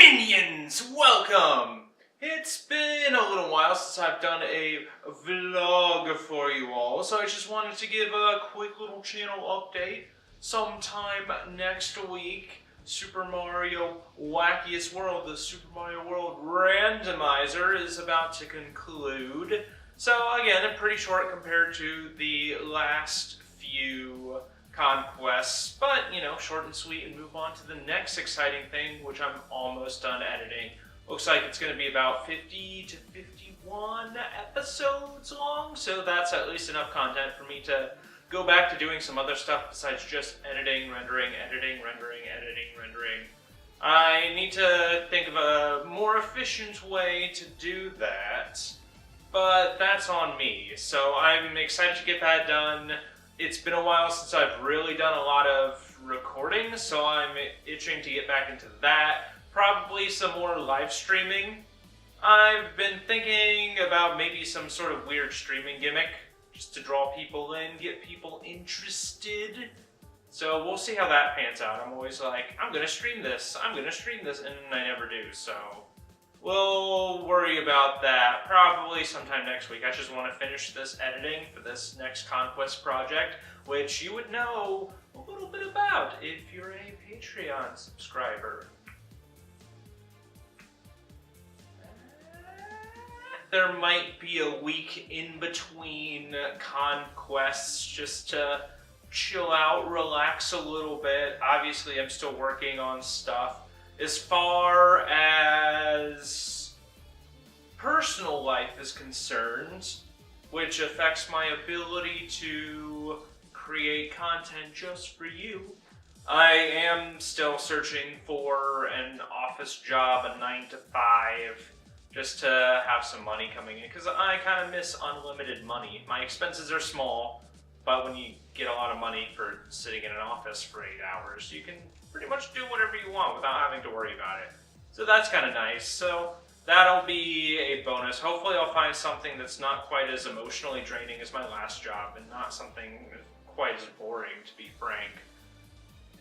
Minions, welcome! It's been a little while since I've done a vlog for you all, so I just wanted to give a quick little channel update. Sometime next week, Super Mario Wackiest World, the Super Mario World Randomizer, is about to conclude. So again, pretty short compared to the last few conquests, but you know, short and sweet, and move on to the next exciting thing, which I'm almost done editing. Looks like it's going to be about 50 to 51 episodes long, so that's at least enough content for me to go back to doing some other stuff besides just editing, rendering, editing, rendering, editing, rendering. I need to think of a more efficient way to do that, but that's on me. So I'm excited to get that done. It's been a while since I've really done a lot of recording, so I'm itching to get back into that. Probably some more live streaming. I've been thinking about maybe some sort of weird streaming gimmick, just to draw people in, get people interested. So we'll see how that pans out. I'm always like, I'm gonna stream this, and I never do, so we'll worry about that probably sometime next week. I just want to finish this editing for this next Conquest project, which you would know a little bit about if you're a Patreon subscriber. There might be a week in between conquests just to chill out, relax a little bit. Obviously, I'm still working on stuff. As far as personal life is concerned, which affects my ability to create content just for you, I am still searching for an office job, a 9-to-5, just to have some money coming in, because I kind of miss unlimited money. My expenses are small, but when you get a lot of money for sitting in an office for 8 hours, you can pretty much do whatever you want without having to worry about it. So that's kind of nice. So that'll be a bonus. Hopefully I'll find something that's not quite as emotionally draining as my last job, and not something quite as boring, to be frank.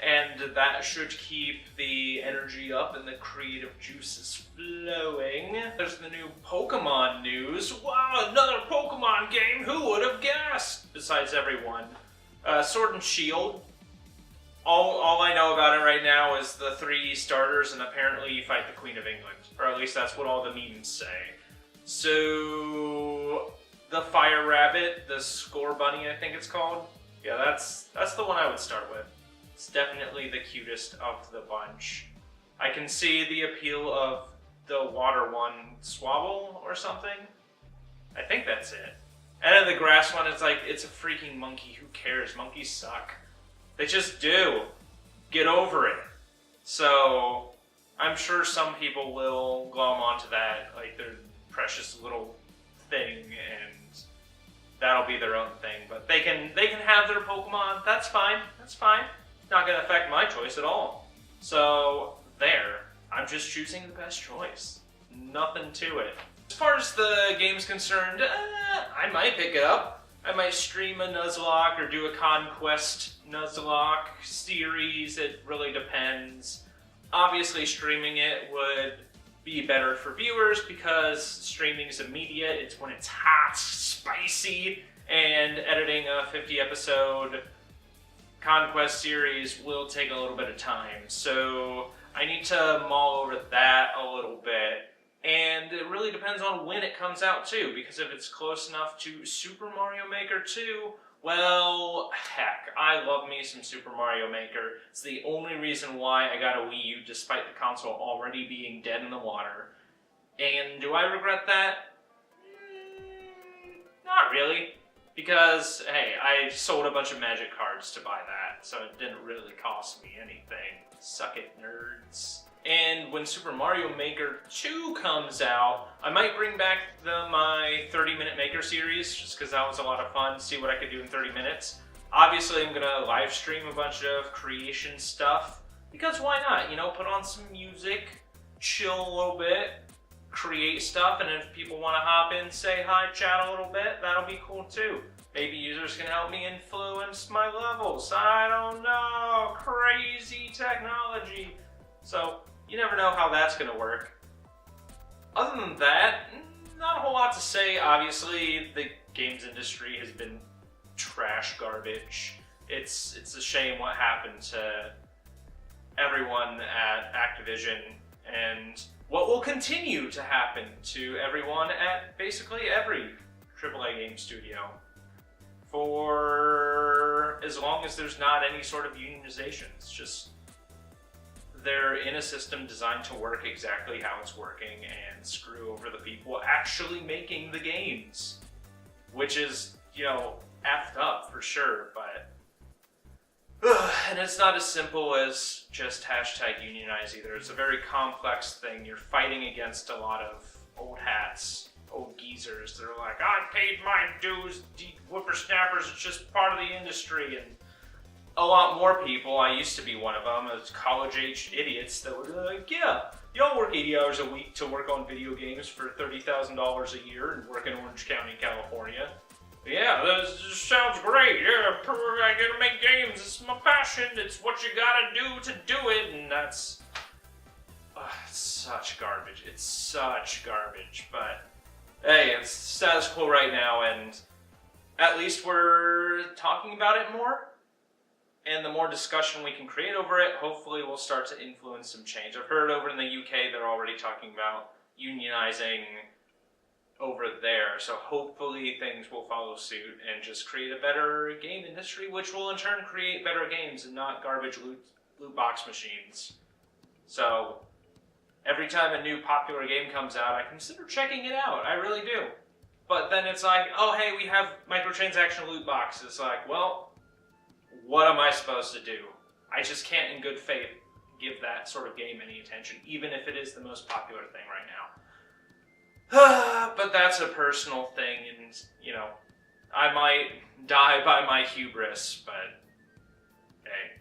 And that should keep the energy up and the creative juices flowing. There's the new Pokemon news. Wow, another Pokemon game! Who would have guessed? Besides everyone. Sword and Shield. All I know about it right now is the 3 starters, and apparently you fight the Queen of England. Or at least that's what all the memes say. So the Fire Rabbit, the Scorbunny I think it's called. Yeah, that's the one I would start with. It's definitely the cutest of the bunch. I can see the appeal of the water one, Swabble or something. I think that's it. And then the grass one, it's like, it's a freaking monkey. Who cares? Monkeys suck. They just do. Get over it. So I'm sure some people will glom onto that, like their precious little thing, and that'll be their own thing. But they can have their Pokemon. That's fine. That's fine. Not going to affect my choice at all. So there. I'm just choosing the best choice. Nothing to it. As far as the game's concerned, I might pick it up. I might stream a Nuzlocke or do a Conquest Nuzlocke series. It really depends. Obviously, streaming it would be better for viewers because streaming is immediate. It's when it's hot, spicy, and editing a 50-episode Conquest series will take a little bit of time. So I need to mull over that a little bit. And it really depends on when it comes out too, because if it's close enough to Super Mario Maker 2, well, heck, I love me some Super Mario Maker. It's the only reason why I got a Wii U despite the console already being dead in the water. And do I regret that? Not really. Because, hey, I sold a bunch of magic cards to buy that, so it didn't really cost me anything. Suck it, nerds. And when Super Mario Maker 2 comes out, I might bring back my 30-minute Maker series, just because that was a lot of fun, see what I could do in 30 minutes. Obviously, I'm going to live stream a bunch of creation stuff, because why not? You know, put on some music, chill a little bit, create stuff, and if people want to hop in, say hi, chat a little bit, that'll be cool too. Maybe users can help me influence my levels. I don't know. Crazy technology. So you never know how that's going to work. Other than that, not a whole lot to say. Obviously, the games industry has been trash garbage. It's a shame what happened to everyone at Activision and what will continue to happen to everyone at basically every AAA game studio for as long as there's not any sort of unionization. It's just they're in a system designed to work exactly how it's working and screw over the people actually making the games, which is, effed up for sure, but and it's not as simple as just hashtag unionize either. It's a very complex thing. You're fighting against a lot of old hats, old geezers that are like, I paid my dues, whippersnappers, it's just part of the industry. And a lot more people, I used to be one of them, as college-aged idiots that were like, yeah, y'all work 80 hours a week to work on video games for $30,000 a year and work in Orange County, California. Yeah, that sounds great. Yeah, I gotta make games. It's my passion. It's what you gotta do to do it. And that's it's such garbage. It's such garbage. But hey, it's status quo right now, and at least we're talking about it more. And the more discussion we can create over it, hopefully we'll start to influence some change. I've heard over in the UK they're already talking about unionizing over there, so hopefully things will follow suit and just create a better game industry, which will in turn create better games and not garbage loot box machines. So every time a new popular game comes out, I consider checking it out. I really do. But then it's like, oh hey, we have microtransaction loot boxes. It's like, well, what am I supposed to do? I just can't in good faith give that sort of game any attention, even if it is the most popular thing right now. But that's a personal thing, and, I might die by my hubris, but hey,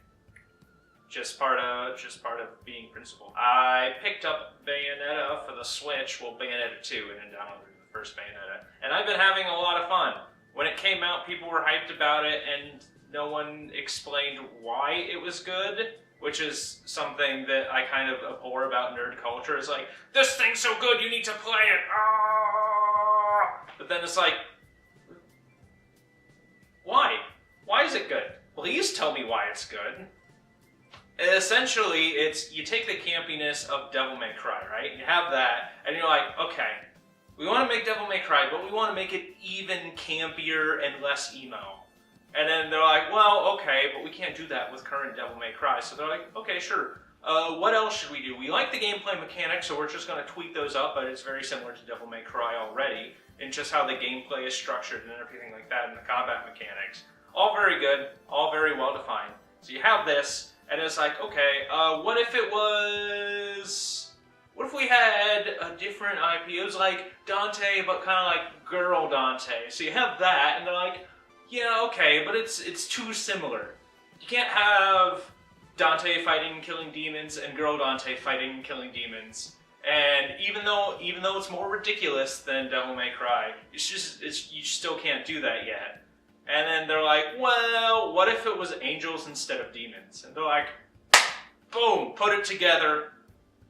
just part of being principled. I picked up Bayonetta for the Switch, Bayonetta 2, and then downloaded the first Bayonetta, and I've been having a lot of fun. When it came out, people were hyped about it, and no one explained why it was good, which is something that I kind of abhor about nerd culture. It's like, this thing's so good, you need to play it! Ah! But then it's like, why? Why is it good? Please tell me why it's good. Essentially, you take the campiness of Devil May Cry, right? You have that, and you're like, okay, we want to make Devil May Cry, but we want to make it even campier and less emo. And then they're like, well, okay, but we can't do that with current Devil May Cry. So they're like, okay, sure. What else should we do? We like the gameplay mechanics, so we're just going to tweak those up, but it's very similar to Devil May Cry already, in just how the gameplay is structured and everything like that, and the combat mechanics. All very good, all very well defined. So you have this, and it's like, okay, what if we had a different IP? It was like Dante, but kind of like Girl Dante. So you have that, and they're like, yeah, okay, but it's too similar. You can't have Dante fighting and killing demons and Girl Dante fighting and killing demons. And even though it's more ridiculous than Devil May Cry, you still can't do that yet. And then they're like, well, what if it was angels instead of demons? And they're like, boom, put it together.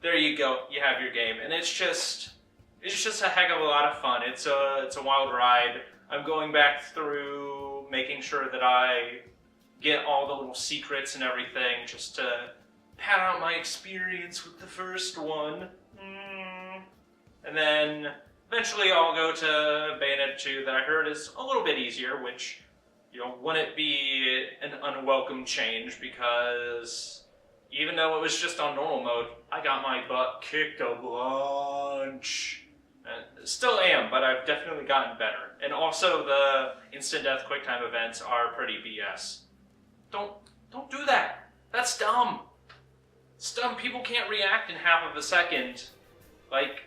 There you go, you have your game. And it's just a heck of a lot of fun. It's a wild ride. I'm going back through making sure that I get all the little secrets and everything just to pad out my experience with the first one. And then eventually I'll go to Bayonetta 2 that I heard is a little bit easier, which, wouldn't be an unwelcome change because even though it was just on normal mode, I got my butt kicked a bunch. Still am, but I've definitely gotten better. And also the instant death QuickTime events are pretty BS. Don't do that. That's dumb. It's dumb. People can't react in half of a second. Like,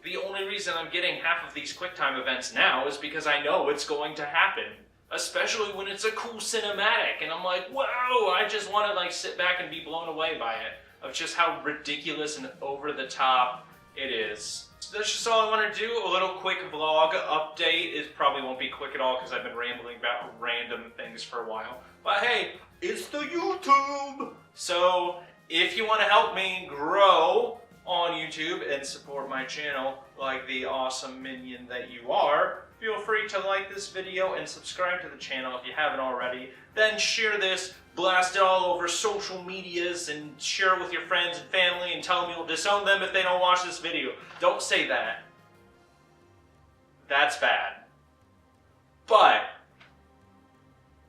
the only reason I'm getting half of these QuickTime events now is because I know it's going to happen. Especially when it's a cool cinematic. And I'm like, whoa, I just want to sit back and be blown away by it. Of just how ridiculous and over the top it is. So that's just all I want to do. A little quick vlog update. It probably won't be quick at all because I've been rambling about random things for a while. But hey, it's the YouTube! So if you want to help me grow on YouTube and support my channel like the awesome minion that you are, feel free to like this video and subscribe to the channel if you haven't already. Then share this, blast it all over social medias, and share it with your friends and family and tell them you'll disown them if they don't watch this video. Don't say that. That's bad. But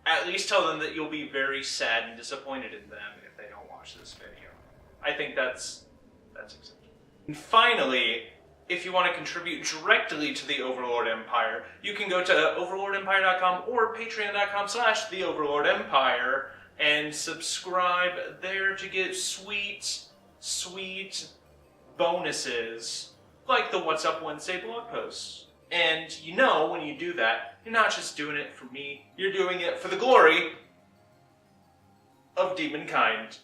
at least tell them that you'll be very sad and disappointed in them if they don't watch this video. I think that's acceptable. And finally, if you want to contribute directly to the Overlord Empire, you can go to overlordempire.com or patreon.com/theoverlordempire and subscribe there to get sweet, sweet bonuses like the What's Up Wednesday blog posts. And you know, when you do that, you're not just doing it for me, you're doing it for the glory of demonkind.